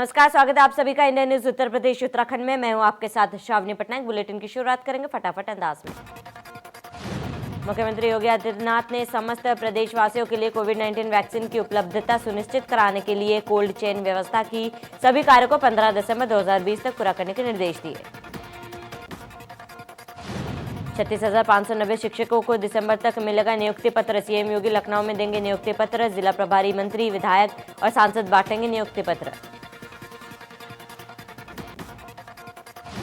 नमस्कार, स्वागत है आप सभी का इंडियन न्यूज उत्तर प्रदेश उत्तराखंड में। मैं हूं आपके साथ श्रावणी पटनायक। बुलेटिन की शुरुआत करेंगे फटाफट अंदाज में। मुख्यमंत्री योगी आदित्यनाथ ने समस्त प्रदेशवासियों के लिए कोविड-19 वैक्सीन की उपलब्धता सुनिश्चित कराने के लिए कोल्ड चेन व्यवस्था की सभी कार्यों को 15 दिसंबर 2020 तक पूरा करने के निर्देश दिए। 36,590 शिक्षकों को दिसंबर तक मिलेगा नियुक्ति पत्र। सीएम योगी लखनऊ में देंगे नियुक्ति पत्र। जिला प्रभारी मंत्री, विधायक और सांसद बांटेंगे नियुक्ति पत्र।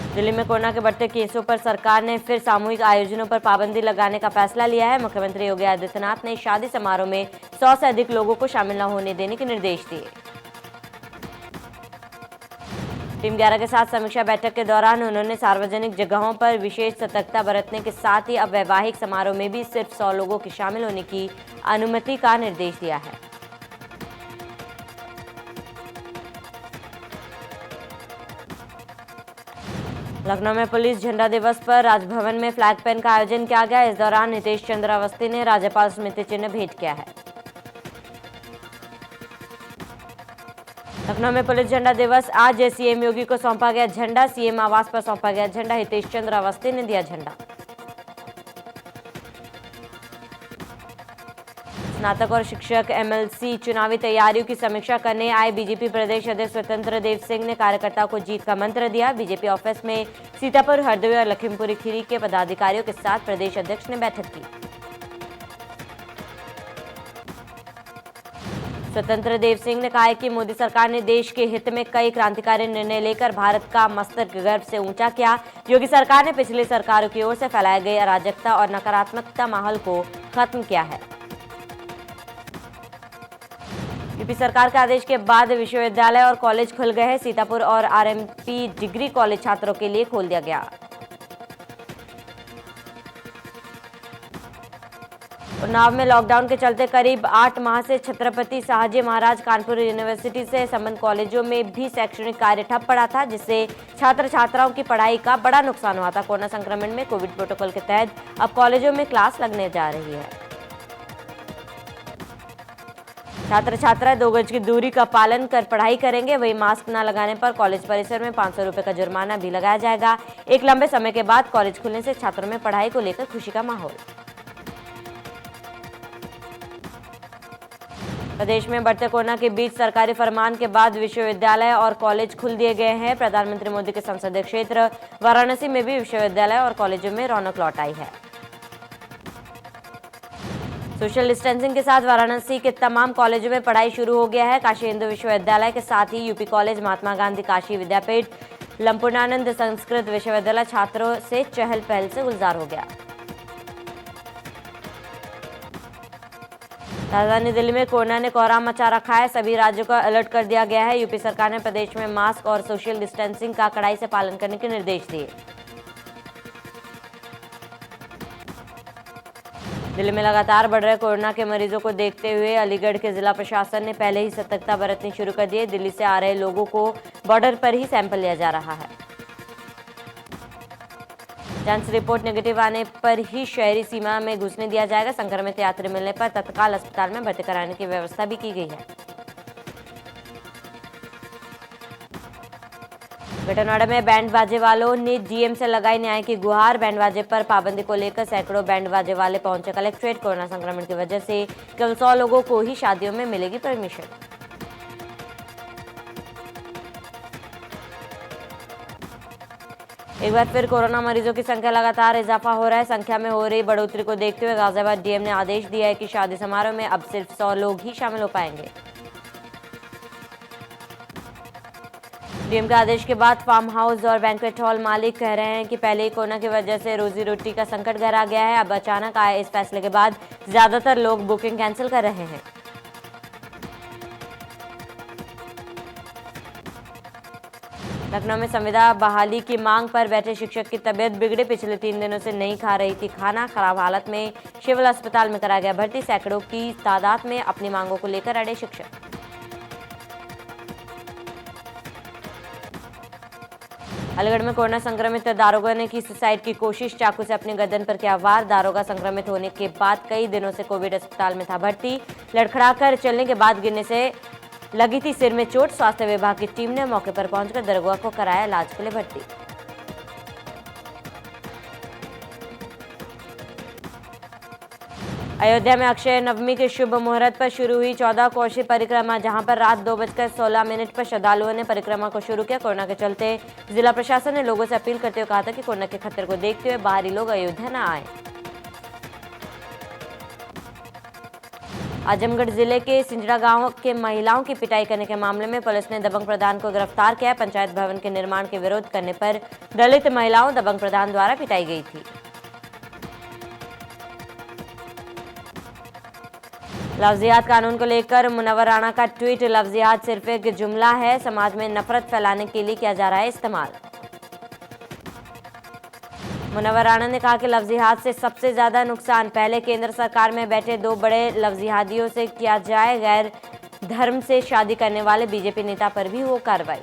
दिल्ली में कोरोना के बढ़ते केसों पर सरकार ने फिर सामूहिक आयोजनों पर पाबंदी लगाने का फैसला लिया है। मुख्यमंत्री योगी आदित्यनाथ ने शादी समारोह में 100 से अधिक लोगों को शामिल न होने देने के निर्देश दिए। टीम 11 के साथ समीक्षा बैठक के दौरान उन्होंने सार्वजनिक जगहों पर विशेष सतर्कता बरतने के साथ ही अब वैवाहिक समारोह में भी सिर्फ 100 लोगों के शामिल होने की अनुमति का निर्देश दिया है। लखनऊ में पुलिस झंडा दिवस पर राजभवन में फ्लैग पेन का आयोजन किया गया। इस दौरान नितेश चंद्र अवस्थी ने राज्यपाल स्मृति चिन्ह भेंट किया है। लखनऊ में पुलिस झंडा दिवस आज सीएम योगी को सौंपा गया झंडा। सीएम आवास पर सौंपा गया झंडा। हितेश चंद्र अवस्थी ने दिया झंडा। स्नातक और शिक्षक एमएलसी चुनावी तैयारियों की समीक्षा करने आए बीजेपी प्रदेश अध्यक्ष स्वतंत्र देव सिंह ने कार्यकर्ताओं को जीत का मंत्र दिया। बीजेपी ऑफिस में सीतापुर, हरदोई और लखीमपुर खीरी के पदाधिकारियों के साथ प्रदेश अध्यक्ष ने बैठक की। स्वतंत्र देव सिंह ने कहा है कि मोदी सरकार ने देश के हित में कई क्रांतिकारी निर्णय लेकर भारत का मस्तक गर्व से ऊंचा किया। योगी सरकार ने पिछली सरकारों की ओर से फैलाए गए अराजकता और नकारात्मकता माहौल को खत्म किया है। यूपी सरकार के आदेश के बाद विश्वविद्यालय और कॉलेज खुल गए हैं। सीतापुर और आरएमपी डिग्री कॉलेज छात्रों के लिए खोल दिया गया। उन्नाव में लॉकडाउन के चलते करीब 8 माह से छत्रपति शाहजी महाराज कानपुर यूनिवर्सिटी से संबंध कॉलेजों में भी शैक्षणिक कार्य ठप पड़ा था, जिससे छात्र छात्राओं की पढ़ाई का बड़ा नुकसान हुआ था। कोरोना संक्रमण में कोविड प्रोटोकॉल के तहत अब कॉलेजों में क्लास लगने जा रही है। छात्र छात्राएं 2 गज की दूरी का पालन कर पढ़ाई करेंगे। वहीं मास्क न लगाने पर कॉलेज परिसर में 500 रुपए का जुर्माना भी लगाया जाएगा। एक लंबे समय के बाद कॉलेज खुलने से छात्रों में पढ़ाई को लेकर खुशी का माहौल। प्रदेश में बढ़ते कोरोना के बीच सरकारी फरमान के बाद विश्वविद्यालय और कॉलेज खुल दिए गए हैं। प्रधानमंत्री मोदी के संसदीय क्षेत्र वाराणसी में भी विश्वविद्यालय और कॉलेजों में रौनक लौट आई है। सोशल डिस्टेंसिंग के साथ वाराणसी के तमाम कॉलेजों में पढ़ाई शुरू हो गया है। काशी हिंदू विश्वविद्यालय के साथ ही यूपी कॉलेज, महात्मा गांधी काशी विद्यापीठ, लंपुनानंद संस्कृत विश्वविद्यालय छात्रों से चहल पहल से गुलजार हो गया। राजधानी दिल्ली में कोरोना ने कोहराम मचा रखा है। सभी राज्यों को अलर्ट कर दिया गया है। यूपी सरकार ने प्रदेश में मास्क और सोशल डिस्टेंसिंग का कड़ाई से पालन करने के निर्देश दिए। दिल्ली में लगातार बढ़ रहे कोरोना के मरीजों को देखते हुए अलीगढ़ के जिला प्रशासन ने पहले ही सतर्कता बरतनी शुरू कर दी है। दिल्ली से आ रहे लोगों को बॉर्डर पर ही सैंपल लिया जा रहा है। जांच रिपोर्ट नेगेटिव आने पर ही शहरी सीमा में घुसने दिया जाएगा। संक्रमित यात्री मिलने पर तत्काल अस्पताल में भर्ती कराने की व्यवस्था भी की गई है। गठनवाड़ा में बैंड बाजे वालों ने डीएम से लगाई न्याय की गुहार। बैंड बाजे पर पाबंदी को लेकर सैकड़ों बैंड बाजे वाले पहुंचे कलेक्ट्रेट। कोरोना संक्रमण की वजह से केवल 100 लोगों को ही शादियों में मिलेगी परमिशन। एक बार फिर कोरोना मरीजों की संख्या लगातार इजाफा हो रहा है। संख्या में हो रही बढ़ोतरी को देखते हुए गाजियाबाद डीएम ने आदेश दिया है कि शादी समारोह में अब सिर्फ 100 लोग ही शामिल हो पाएंगे। डीएम के आदेश के बाद फार्म हाउस और बैंक्वेट हॉल मालिक कह रहे हैं कि पहले ही कोरोना की वजह से रोजी रोटी का संकट गहरा गया है। अब अचानक आए इस फैसले के बाद ज्यादातर लोग बुकिंग कैंसिल कर रहे हैं। लखनऊ में संविदा बहाली की मांग पर बैठे शिक्षक की तबीयत बिगड़ी। पिछले 3 दिनों से नहीं खा रही थी खाना। खराब हालत में सिविल अस्पताल में कराया गया भर्ती। सैकड़ों की तादाद में अपनी मांगों को लेकर अड़े शिक्षक। अलीगढ़ में कोरोना संक्रमित दारोगा ने की सुसाइड की कोशिश। चाकू से अपने गर्दन पर किया वार। दारोगा संक्रमित होने के बाद कई दिनों से कोविड अस्पताल में था भर्ती। लड़खड़ाकर चलने के बाद गिरने से लगी थी सिर में चोट। स्वास्थ्य विभाग की टीम ने मौके पर पहुंचकर दरोगा को कराया इलाज के लिए भर्ती। अयोध्या में अक्षय नवमी के शुभ मुहूर्त पर शुरू हुई 14 कोसी परिक्रमा, जहां पर रात 2:16 पर श्रद्धालुओं ने परिक्रमा को शुरू किया। कोरोना के चलते जिला प्रशासन ने लोगों से अपील करते हुए कहा था कि कोरोना के खतरे को देखते हुए बाहरी लोग अयोध्या न आए। आजमगढ़ जिले के सिंजड़ा गांव के महिलाओं की पिटाई करने के मामले में पुलिस ने दबंग प्रधान को गिरफ्तार किया। पंचायत भवन के निर्माण के विरोध करने पर दलित महिलाओं दबंग प्रधान द्वारा पिटाई गई थी। लफ्जियात कानून को लेकर मुनव्वर राणा का ट्वीट। लफ्जियात सिर्फ एक जुमला है, समाज में नफरत फैलाने के लिए किया जा रहा है इस्तेमाल। मुनव्वर राणा ने कहा कि लफ्जियात से सबसे ज्यादा नुकसान पहले केंद्र सरकार में बैठे 2 बड़े लफ्जियादियों से किया जाए। गैर धर्म से शादी करने वाले बीजेपी नेता पर भी हो कार्रवाई।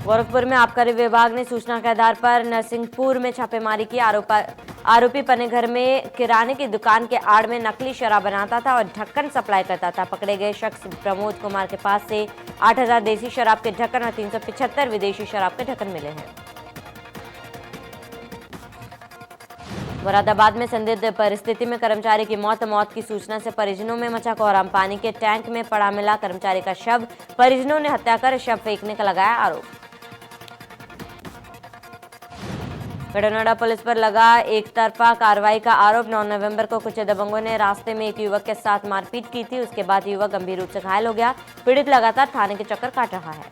गोरखपुर में आबकारी विभाग ने सूचना के आधार पर नरसिंहपुर में छापेमारी की। आरोपी पने घर में किराने की दुकान के आड़ में नकली शराब बनाता था और ढक्कन सप्लाई करता था। पकड़े गए शख्स प्रमोद कुमार के पास से 8000 देसी शराब के ढक्कन और 375 विदेशी शराब के ढक्कन मिले हैं। मुरादाबाद में संदिग्ध परिस्थिति में कर्मचारी की मौत की सूचना से परिजनों में मचा कोहराम। पानी के टैंक में पड़ा मिला कर्मचारी का शव। परिजनों ने हत्या कर शव फेंकने का लगाया आरोप। गढ़नोड़ा पुलिस पर लगा एक तरफा कार्रवाई का आरोप। 9 नवंबर को कुछ दबंगों ने रास्ते में एक युवक के साथ मारपीट की थी। उसके बाद युवक गंभीर रूप से घायल हो गया। पीड़ित लगातार थाने के चक्कर काट रहा है।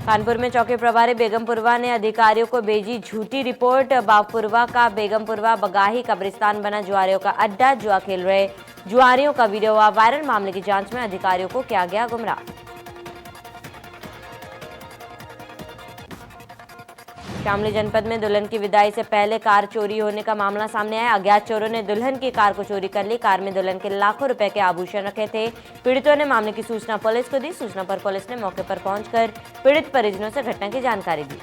कानपुर में चौकी प्रभारी बेगमपुरवा ने अधिकारियों को भेजी झूठी रिपोर्ट। बागपुरवा का बेगमपुरवा बगाही कब्रिस्तान बना जुआरियों का अड्डा। जुआ खेल रहे जुआरियों का वीडियो हुआ वायरल। मामले की जांच में अधिकारियों को किया गया गुमराह। शामली जनपद में दुल्हन की विदाई से पहले कार चोरी होने का मामला सामने आया। अज्ञात चोरों ने दुल्हन की कार को चोरी कर ली। कार में दुल्हन के लाखों रुपए के आभूषण रखे थे। पीड़ितों ने मामले की सूचना पुलिस को दी। सूचना पर पुलिस ने मौके पर पहुंचकर पीड़ित परिजनों से घटना की जानकारी दी।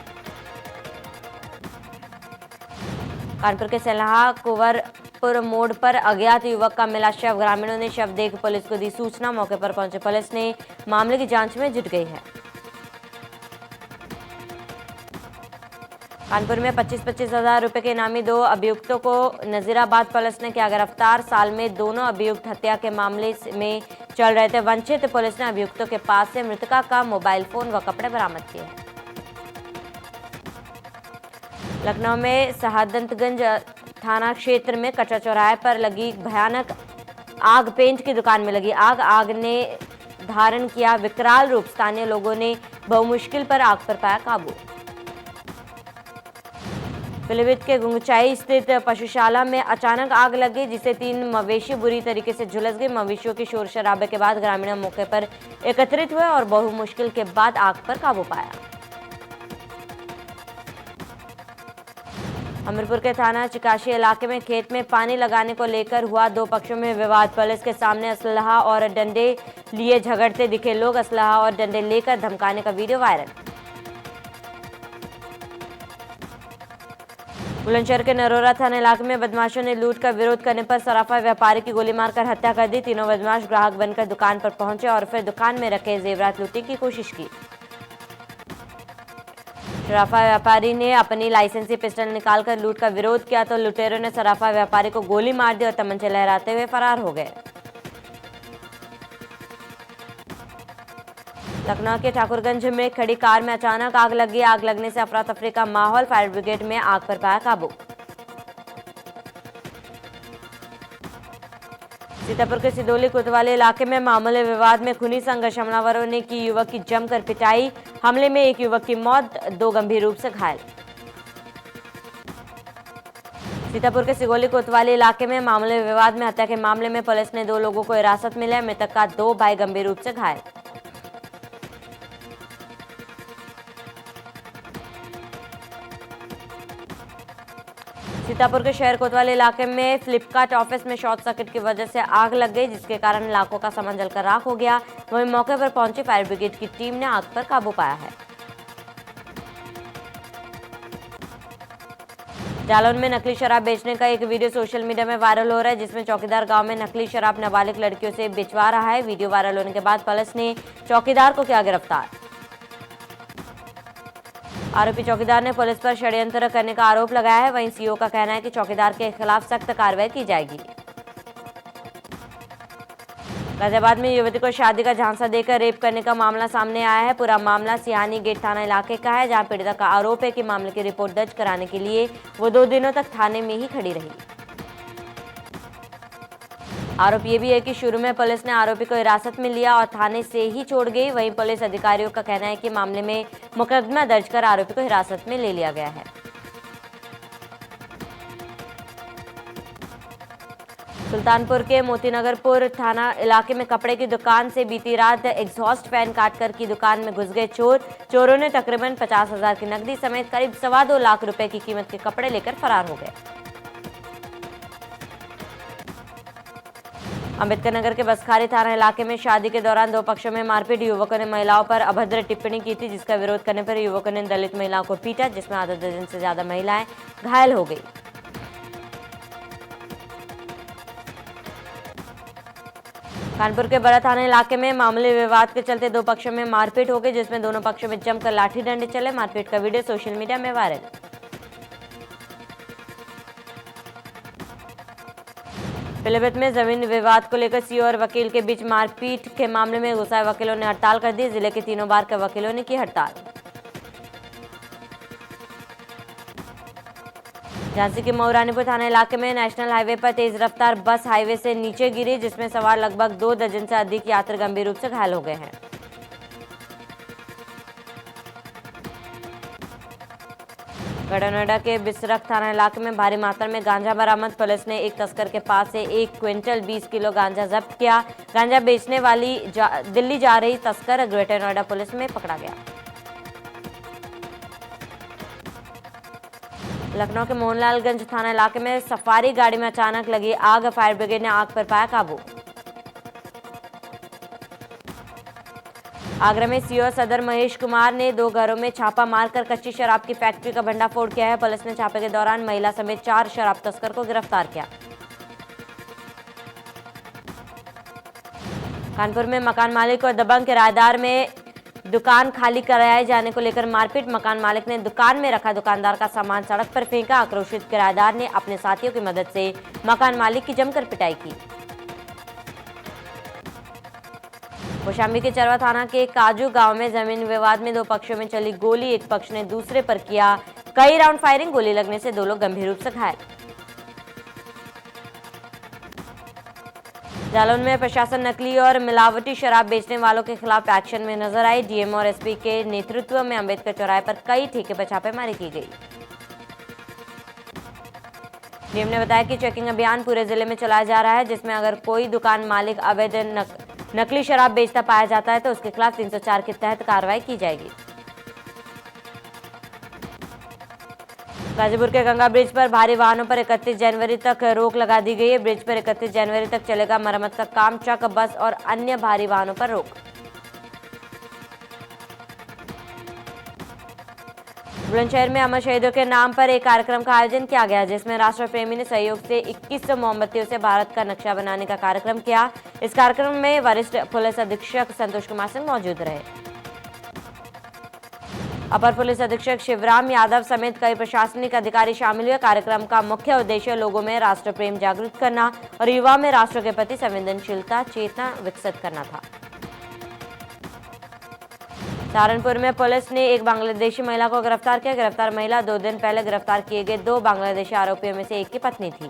कानपुर के सलाह कुंवरपुर मोड़ पर अज्ञात युवक का मिला शव। ग्रामीणों ने शव देख पुलिस को दी सूचना। मौके पर पहुंचे पुलिस ने मामले की जांच में जुट गई है। कानपुर में 25-25 हजार रुपए के इनामी 2 अभियुक्तों को नजीराबाद पुलिस ने किया गिरफ्तार। साल में दोनों अभियुक्त हत्या के मामले में चल रहे थे वंचित। पुलिस ने अभियुक्तों के पास से मृतका का मोबाइल फोन व कपड़े बरामद किए हैं। लखनऊ में शहादतगंज थाना क्षेत्र में कच्चा चौराहे पर लगी भयानक आग। पेंट की दुकान में लगी आग ने धारण किया विकराल रूप। स्थानीय लोगों ने बहुमुश्किल पर आग पर पाया काबू। पीलीभीत के गुंगचाई स्थित पशुशाला में अचानक आग लग गई, जिससे 3 मवेशी बुरी तरीके से झुलस गए। मवेशियों के शोर शराबे के बाद ग्रामीण मौके पर एकत्रित हुए और बहु मुश्किल के बाद आग पर काबू पाया। अमीरपुर के थाना चिकाशी इलाके में खेत में पानी लगाने को लेकर हुआ 2 पक्षों में विवाद। पुलिस के सामने असलहा और डंडे लिए झगड़ते दिखे लोग। असलहा और डंडे लेकर धमकाने का वीडियो वायरल। बुलंदशहर के नरोरा थाना इलाके में बदमाशों ने लूट का विरोध करने पर सराफा व्यापारी की गोली मारकर हत्या कर दी। तीनों बदमाश ग्राहक बनकर दुकान पर पहुंचे और फिर दुकान में रखे जेवरात लूटने की कोशिश की। सराफा व्यापारी ने अपनी लाइसेंसी पिस्टल निकालकर लूट का विरोध किया तो लुटेरों ने सराफा व्यापारी को गोली मार दी और तमंचे लहराते हुए फरार हो गए। लखनऊ के ठाकुरगंज में खड़ी कार में अचानक आग लगी। आग लगने से अफरा तफरी का माहौल। फायर ब्रिगेड में आग पर पाया काबू। सीतापुर के सिदोली कोतवाली इलाके में मामूली विवाद में खूनी संघर्ष। हमलावरों ने की युवक की जमकर पिटाई। हमले में एक युवक की मौत, 2 गंभीर रूप से घायल। सीतापुर के सिगोली कोतवाली इलाके में मामूली विवाद में हत्या के मामले में पुलिस ने 2 लोगों को हिरासत में लिया। मृतक का 2 भाई गंभीर रूप से घायल। सीतापुर के शहर कोतवाली इलाके में फ्लिपकार्ट ऑफिस में शॉर्ट सर्किट की वजह से आग लग गई, जिसके कारण लाखों का सामान जलकर राख हो गया। वहीं मौके पर पहुंची फायर ब्रिगेड की टीम ने आग पर काबू पाया है। जालौन में नकली शराब बेचने का एक वीडियो सोशल मीडिया में वायरल हो रहा है, जिसमें चौकीदार गांव में नकली शराब नाबालिग लड़कियों से बिचवा रहा है। वीडियो वायरल होने के बाद पुलिस ने चौकीदार को किया गिरफ्तार। आरोपी चौकीदार ने पुलिस पर षड्यंत्र करने का आरोप लगाया है। वहीं सीओ का कहना है कि चौकीदार के खिलाफ सख्त कार्रवाई की जाएगी। गाजियाबाद में युवती को शादी का झांसा देकर रेप करने का मामला सामने आया है। पूरा मामला सियानी गेट थाना इलाके का है, जहां पीड़िता का आरोप है कि मामले की रिपोर्ट दर्ज कराने के लिए वो 2 दिनों तक थाने में ही खड़ी रही। आरोप ये भी है कि शुरू में पुलिस ने आरोपी को हिरासत में लिया और थाने से ही छोड़ गई। वहीं पुलिस अधिकारियों का कहना है कि मामले में मुकदमा दर्ज कर आरोपी को हिरासत में ले लिया गया है। सुल्तानपुर के मोतीनगरपुर थाना इलाके में कपड़े की दुकान से बीती रात एग्जॉस्ट फैन काटकर की दुकान में घुस गए चोर। चोरों ने तकरीबन 50,000 की नकदी समेत करीब 2.25 लाख रुपए की कीमत के कपड़े लेकर फरार हो गए। अंबेडकर नगर के बसखारी थाना इलाके में शादी के दौरान 2 पक्षों में मारपीट। युवकों ने महिलाओं पर अभद्र टिप्पणी की थी, जिसका विरोध करने पर युवकों ने दलित महिलाओं को पीटा, जिसमें आधा दर्जन से ज्यादा महिलाएं घायल हो गई। कानपुर के बड़ा थाना इलाके में मामूली विवाद के चलते 2 पक्षों में मारपीट हो गई, जिसमें दोनों पक्षों में जमकर लाठी डंडे चले। मारपीट का वीडियो सोशल मीडिया में वायरल। पीलीभीत में जमीन विवाद को लेकर सीओ और वकील के बीच मारपीट के मामले में गुस्साए वकीलों ने हड़ताल कर दी। जिले के 3 बार के वकीलों ने की हड़ताल। झांसी के मऊरानीपुर थाना इलाके में नेशनल हाईवे पर तेज रफ्तार बस हाईवे से नीचे गिरी, जिसमें सवार लगभग 2 दर्जन से अधिक यात्री गंभीर रूप से घायल हो गए हैं। नोएडा के बिसरख थाना इलाके में भारी मात्रा में गांजा बरामद। पुलिस ने एक तस्कर के पास से 1 क्विंटल 20 किलो गांजा जब्त किया। गांजा बेचने वाली दिल्ली जा रही तस्कर ग्रेटर नोएडा पुलिस में पकड़ा गया। लखनऊ के मोहनलालगंज थाना इलाके में सफारी गाड़ी में अचानक लगी आग। फायर ब्रिगेड ने आग पर पाया काबू। आगरा में सीओ सदर महेश कुमार ने 2 घरों में छापा मारकर कच्ची शराब की फैक्ट्री का भंडाफोड़ किया है। पुलिस ने छापे के दौरान महिला समेत 4 शराब तस्कर को गिरफ्तार किया। कानपुर में मकान मालिक और दबंग किराएदार में दुकान खाली कराए जाने को लेकर मारपीट। मकान मालिक ने दुकान में रखा दुकानदार का सामान सड़क पर फेंका। आक्रोशित किराएदार ने अपने साथियों की मदद से मकान मालिक की जमकर पिटाई की। कौशाम्बी के चरवा थाना के काजू गांव में जमीन विवाद में 2 पक्षों में चली गोली। एक पक्ष ने दूसरे पर किया कई राउंड फायरिंग। गोली लगने से 2 लोग गंभीर रूप से घायल। जालौन में प्रशासन नकली और मिलावटी शराब बेचने वालों के खिलाफ एक्शन में नजर आई। डीएम और एसपी के नेतृत्व में अंबेडकर चौराहे पर कई ठेके पर छापेमारी की गई। डीएम ने बताया कि चेकिंग अभियान पूरे जिले में चलाया जा रहा है, जिसमें अगर कोई दुकान मालिक अवैध नकली शराब बेचता पाया जाता है तो उसके खिलाफ 304 के तहत कार्रवाई की जाएगी। गाजीपुर के गंगा ब्रिज पर भारी वाहनों पर 31 जनवरी तक रोक लगा दी गई है। ब्रिज पर 31 जनवरी तक चलेगा मरम्मत का काम। ट्रक, बस और अन्य भारी वाहनों पर रोक। बुलंदशहर में अमर शहीदों के नाम पर एक कार्यक्रम का आयोजन किया गया, जिसमें राष्ट्र प्रेमी ने सहयोग से 2100 मोमबत्तियों से भारत का नक्शा बनाने का कार्यक्रम किया। इस कार्यक्रम में वरिष्ठ पुलिस अधीक्षक संतोष कुमार सिंह मौजूद रहे। अपर पुलिस अधीक्षक शिवराम यादव समेत कई प्रशासनिक अधिकारी शामिल हुए। कार्यक्रम का मुख्य उद्देश्य लोगों में राष्ट्र प्रेम जागृत करना और युवा में राष्ट्र के प्रति संवेदनशीलता चेतना विकसित करना था। सहारनपुर में पुलिस ने एक बांग्लादेशी महिला को गिरफ्तार किया। गिरफ्तार महिला 2 दिन पहले गिरफ्तार किए गए 2 बांग्लादेशी आरोपियों में से एक की पत्नी थी।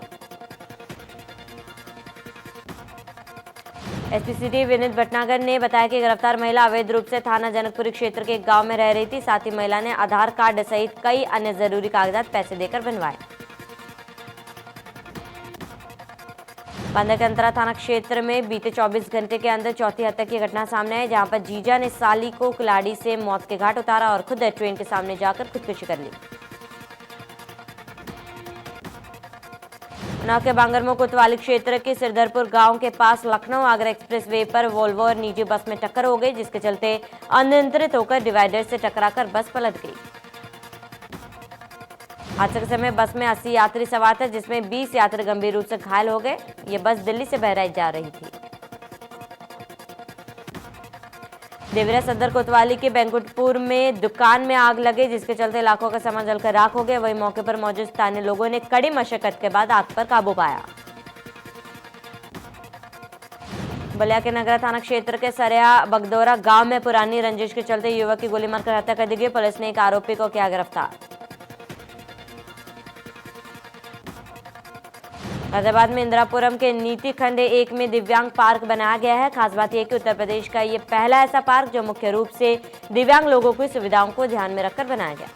एसपी सिटी विनीत भटनागर ने बताया कि गिरफ्तार महिला अवैध रूप से थाना जनकपुरी क्षेत्र के एक गांव में रह रही थी। साथ ही महिला ने आधार कार्ड सहित कई अन्य जरूरी कागजात पैसे देकर बनवाए। बांदा-कंतरा थाना क्षेत्र में बीते 24 घंटे के अंदर चौथी हत्या की घटना सामने आई, जहां पर जीजा ने साली को कुल्हाड़ी से मौत के घाट उतारा और खुद ट्रेन के सामने जाकर खुदकुशी कर ली। उन्नाव के बांगरमो कोतवाली क्षेत्र के सिरदरपुर गांव के पास लखनऊ आगरा एक्सप्रेस वे पर वोल्वो और निजी बस में टक्कर हो गई, जिसके चलते अनियंत्रित होकर डिवाइडर से टकराकर बस पलट गई। हादसे के समय बस में 80 यात्री सवार थे, जिसमें 20 यात्री गंभीर रूप से घायल हो गए। ये बस दिल्ली से बहराइच जा रही थी। देवरिया सदर कोतवाली के बैंकुटपुर में दुकान में आग लगी, जिसके चलते लाखों का सामान जलकर राख हो गया। वहीं मौके पर मौजूद स्थानीय लोगों ने कड़ी मशक्कत के बाद आग पर काबू पाया। बलिया के नगरा थाना क्षेत्र के सरिया बगदौरा गांव में पुरानी रंजिश के चलते युवक की गोली मारकर हत्या कर दी गई। पुलिस ने एक आरोपी को किया गिरफ्तार। गाजियाबाद में इंदिरापुरम के नीति खंड 1 में दिव्यांग पार्क बनाया गया है। खास बात यह कि उत्तर प्रदेश का ये पहला ऐसा पार्क जो मुख्य रूप से दिव्यांग लोगों की सुविधाओं को ध्यान में रखकर बनाया गया।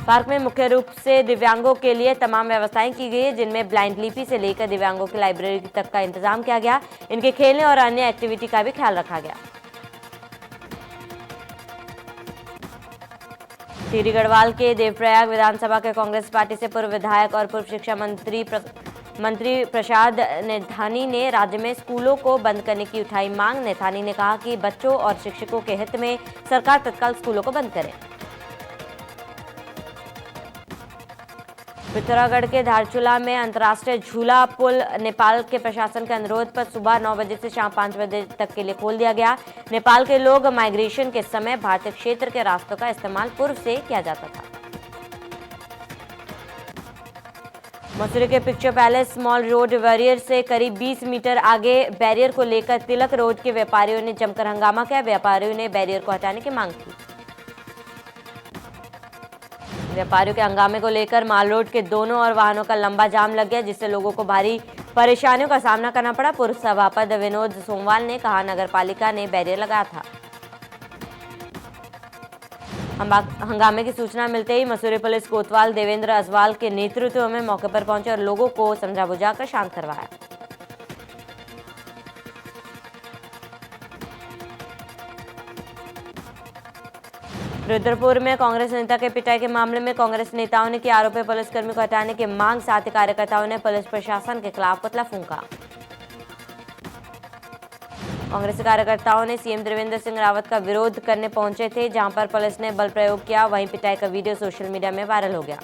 पार्क में मुख्य रूप से दिव्यांगों के लिए तमाम व्यवस्थाएं की गई है, जिनमें ब्लाइंड लिपि से लेकर दिव्यांगों की लाइब्रेरी तक का इंतजाम किया गया। इनके खेलने और अन्य एक्टिविटी का भी ख्याल रखा गया। टिहरी गढ़वाल के देवप्रयाग विधानसभा के कांग्रेस पार्टी से पूर्व विधायक और पूर्व शिक्षा मंत्री प्रसाद नेथानी ने राज्य में स्कूलों को बंद करने की उठाई मांग। नेथानी ने कहा कि बच्चों और शिक्षकों के हित में सरकार तत्काल स्कूलों को बंद करे। पिथौरागढ़ के धारचूला में अंतर्राष्ट्रीय झूला पुल नेपाल के प्रशासन के अनुरोध पर सुबह 9 बजे से शाम 5 बजे तक के लिए खोल दिया गया। नेपाल के लोग माइग्रेशन के समय भारतीय क्षेत्र के रास्तों का इस्तेमाल पूर्व से किया जाता था। मसूरी के picture palace mall road barrier से करीब 20 मीटर आगे बैरियर को लेकर तिलक रोड के व्यापारियों ने जमकर हंगामा किया। व्यापारियों ने बैरियर को हटाने की मांग की। व्यापारियों के हंगामे को लेकर माल रोड के दोनों ओर वाहनों का लंबा जाम लग गया, जिससे लोगों को भारी परेशानियों का सामना करना पड़ा। पूर्व सभापति विनोद सोमवाल ने कहा, नगरपालिका ने बैरियर लगाया था। हंगामे की सूचना मिलते ही मसूरी पुलिस कोतवाल देवेंद्र असवाल के नेतृत्व में मौके पर पहुंचे और लोगों को समझा बुझाकर शांत करवाया। रुद्रपुर में कांग्रेस नेता के पिटाई के मामले में कांग्रेस नेताओं ने किया आरोपी पुलिसकर्मी को हटाने की मांग। साथ ही कार्यकर्ताओं ने पुलिस प्रशासन के खिलाफ पुतला फूंका। कांग्रेस कार्यकर्ताओं ने सीएम त्रिवेंद्र सिंह रावत का विरोध करने पहुंचे थे, जहां पर पुलिस ने बल प्रयोग किया। वहीं पिटाई का वीडियो सोशल मीडिया में वायरल हो गया।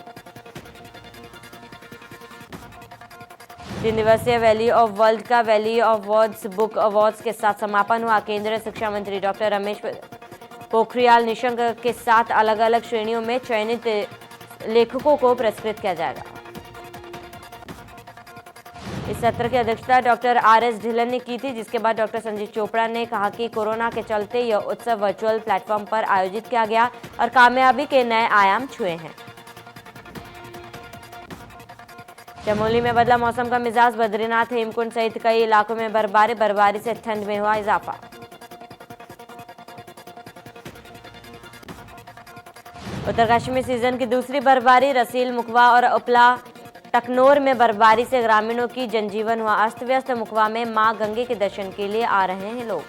3 दिवसीय वैली ऑफ वर्ल्ड का valley of words book awards के साथ समापन हुआ। केंद्रीय शिक्षा मंत्री डॉक्टर रमेश पोखरियाल निशंक के साथ अलग अलग श्रेणियों में चयनित लेखकों को पुरस्कृत किया जाएगा। इस सत्र की अध्यक्षता डॉक्टर RS ढिल्लन ने की थी, जिसके बाद डॉक्टर संजीव चोपड़ा ने कहा कि कोरोना के चलते यह उत्सव वर्चुअल प्लेटफॉर्म पर आयोजित किया गया और कामयाबी के नए आयाम छुए हैं। चमोली में बदला मौसम का मिजाज। बद्रीनाथ हेमकुंड सहित कई इलाकों में बर्फबारी से ठंड में हुआ इजाफा। उत्तरकाशी में सीजन की दूसरी बर्फबारी। रसील, मुखवा और उपला टकनौर में बर्फबारी से ग्रामीणों की जनजीवन हुआ अस्त व्यस्त। मुखवा में मां गंगे के दर्शन के लिए आ रहे हैं लोग।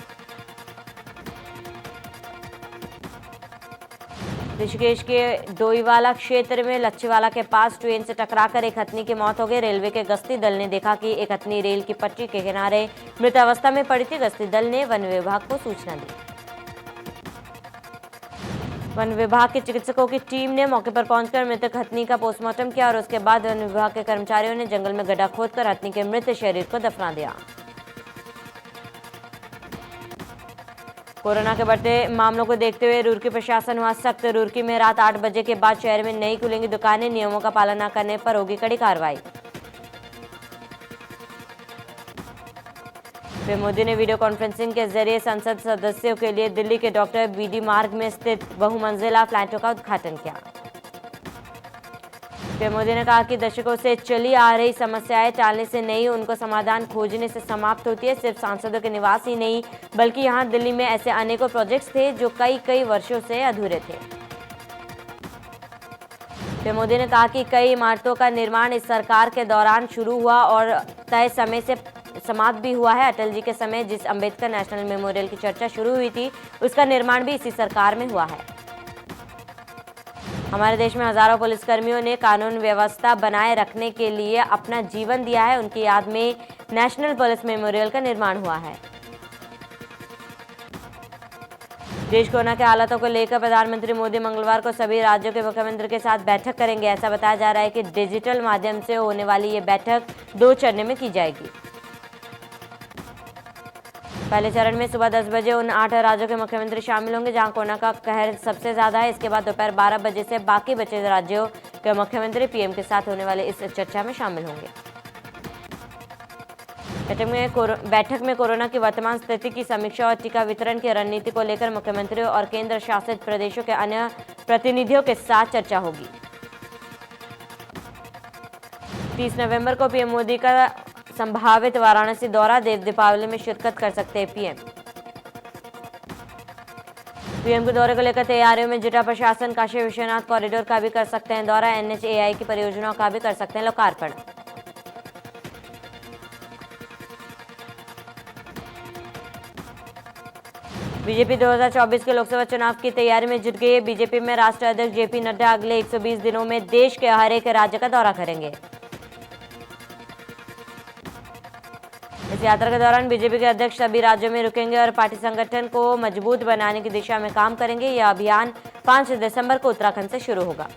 ऋषिकेश के डोईवाला क्षेत्र में लच्छीवाला के पास ट्रेन से टकराकर एक हथनी की मौत हो गई। रेलवे के गश्ती दल ने देखा कि एक हथनी रेल की पटरी के किनारे मृत अवस्था में पड़ी थी। गश्ती दल ने वन विभाग को सूचना दी। वन विभाग के चिकित्सकों की टीम ने मौके पर पहुंचकर मृतक हथनी का पोस्टमार्टम किया और उसके बाद वन विभाग के कर्मचारियों ने जंगल में गड्ढा खोदकर हथनी के मृत शरीर को दफना दिया। कोरोना के बढ़ते मामलों को देखते हुए रुड़की प्रशासन हुआ सख्त। रुड़की में रात 8 बजे के बाद शहर में नहीं खुलेंगी दुकानें। नियमों का पालन न करने पर होगी कड़ी कार्रवाई। पीएम मोदी ने वीडियो कॉन्फ्रेंसिंग के जरिए संसद सदस्यों के लिए दिल्ली के डॉक्टर BD मार्ग में स्थित बहुमंजिला फ्लैटों का उद्घाटन किया। पीएम मोदी ने कहा कि दशकों से चली आ रही समस्याएं टालने से नहीं, उनको समाधान खोजने से समाप्त होती है। सिर्फ सांसदों के निवास ही नहीं, बल्कि यहाँ दिल्ली में ऐसे अनेकों प्रोजेक्ट्स थे जो कई वर्षों से अधूरे थे। पीएम मोदी ने कहा कि कई इमारतों का निर्माण इस सरकार के दौरान शुरू हुआ और तय समय से समाप्त भी हुआ है। अटल जी के समय जिस अंबेडकर नेशनल मेमोरियल की चर्चा शुरू हुई थी, उसका निर्माण भी इसी सरकार में हुआ है। हमारे देश में हजारों पुलिसकर्मियों ने कानून व्यवस्था बनाए रखने के लिए अपना जीवन दिया है। उनकी याद में नेशनल पुलिस मेमोरियल का निर्माण हुआ है। देश कोरोना के हालातों को लेकर प्रधानमंत्री मोदी मंगलवार को सभी राज्यों के मुख्यमंत्री के साथ बैठक करेंगे। ऐसा बताया जा रहा है कि डिजिटल माध्यम से होने वाली ये बैठक 2 चरण में की जाएगी। पहले चरण में सुबह 10 बजे उन 8 राज्यों के मुख्यमंत्री शामिल होंगे जहां कोरोना का कहर सबसे ज्यादा है। इसके बाद दोपहर 12 बजे से बाकी बचे राज्यों के मुख्यमंत्री पीएम के साथ होने वाले इस चर्चा में शामिल होंगे। बैठक में कोरोना की वर्तमान स्थिति की समीक्षा और टीका वितरण की रणनीति को लेकर मुख्यमंत्रियों और केंद्र शासित प्रदेशों के अन्य प्रतिनिधियों के साथ चर्चा होगी। 30 नवंबर को पीएम मोदी का संभावित वाराणसी दौरा, देव दीपावली में शिरकत कर सकते हैं पीएम के दौरे को लेकर तैयारियों में जुटा प्रशासन। काशी विश्वनाथ कॉरिडोर का भी कर सकते हैं दौरा, एनएचएआई की परियोजनाओं का भी कर सकते हैं लोकार्पण। बीजेपी 2024 के लोकसभा चुनाव की तैयारी में जुट गई है। बीजेपी में राष्ट्रीय अध्यक्ष जेपी नड्डा अगले 120 दिनों में देश के हर एक राज्य का दौरा करेंगे। इस यात्रा के दौरान बीजेपी के अध्यक्ष सभी राज्यों में रुकेंगे और पार्टी संगठन को मजबूत बनाने की दिशा में काम करेंगे। यह अभियान 5 दिसंबर को उत्तराखंड से शुरू होगा।